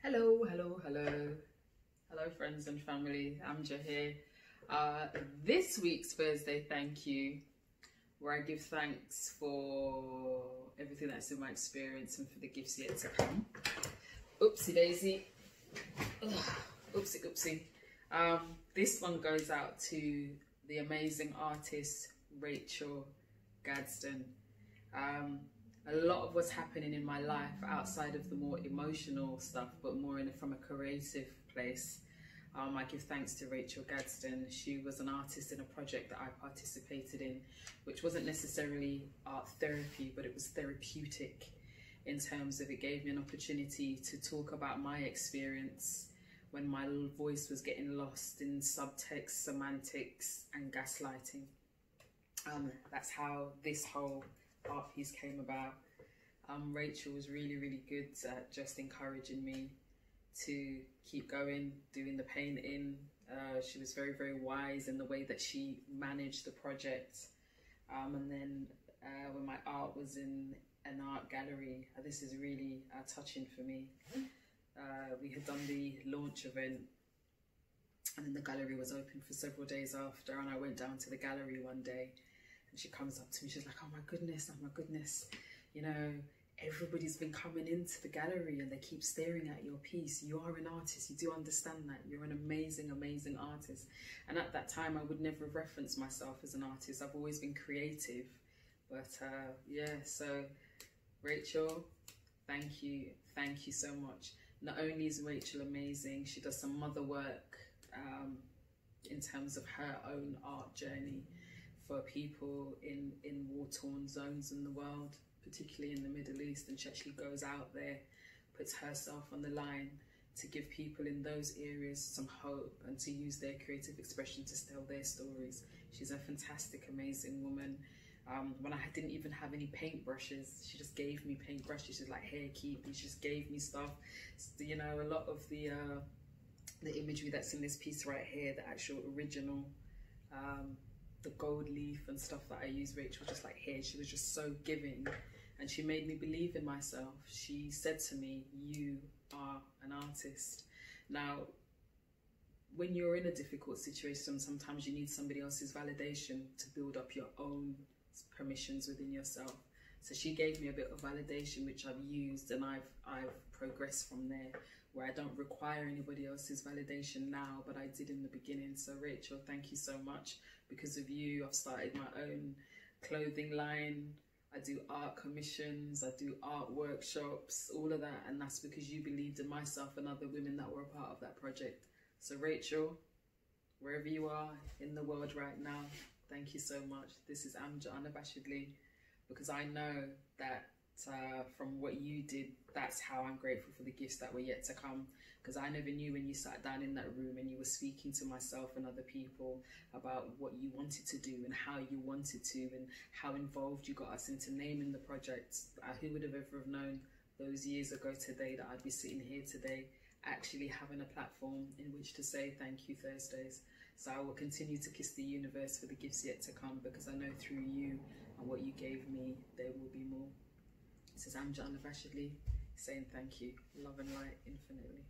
Hello, hello, hello. Hello, friends and family. Amja here. This week's Thursday thank you, where I give thanks for everything that's in my experience and for the gifts yet to come. Oopsie daisy. Ugh. Oopsie oopsie. This one goes out to the amazing artist Rachel Gadsden. A lot of what's happening in my life outside of the more emotional stuff, but more from a creative place. I give thanks to Rachel Gadsden. She was an artist in a project that I participated in, which wasn't necessarily art therapy, but it was therapeutic in terms of it gave me an opportunity to talk about my experience when my voice was getting lost in subtext, semantics, and gaslighting. That's how this whole art piece came about. Rachel was really good at just encouraging me to keep going, doing the painting. She was very wise in the way that she managed the project. And then when my art was in an art gallery, this is really touching for me. We had done the launch event, and then the gallery was open for several days after, and I went down to the gallery one day, and she comes up to me, she's like, oh my goodness, you know, everybody's been coming into the gallery and they keep staring at your piece. You are an artist, you do understand that. You're an amazing artist. And at that time, I would never have referenced myself as an artist. I've always been creative. But yeah, so Rachel, thank you so much. Not only is Rachel amazing, she does some mother work in terms of her own art journey for people in war-torn zones in the world, particularly in the Middle East, and she actually goes out there, puts herself on the line to give people in those areas some hope and to use their creative expression to tell their stories. She's a fantastic, amazing woman. When I didn't even have any paintbrushes, she just gave me paintbrushes. She's like, here, keep. She just gave me stuff. You know, a lot of the imagery that's in this piece right here, the actual original, the gold leaf and stuff that I use, Rachel just like, here. She was just so giving, and she made me believe in myself. She said to me, you are an artist. Now, when you're in a difficult situation, sometimes you need somebody else's validation to build up your own permissions within yourself. So she gave me a bit of validation, which I've used, and I've progressed from there, where I don't require anybody else's validation now, but I did in the beginning. So Rachel, thank you so much. Because of you, I've started my own clothing line. I do art commissions, I do art workshops, all of that, and that's because you believed in myself and other women that were a part of that project. So Rachel, wherever you are in the world right now, thank you so much. This is Amja unabashedly, because I know that from what you did, that's how I'm grateful for the gifts that were yet to come. Because I never knew when you sat down in that room and you were speaking to myself and other people about what you wanted to do and how you wanted to, and how involved you got us into naming the project. Who would have ever known those years ago today that I'd be sitting here today actually having a platform in which to say thank you Thursdays. So I will continue to kiss the universe for the gifts yet to come, because I know through you and what you gave me, there will be more. This is Amja unabashedly saying thank you. Love and light infinitely.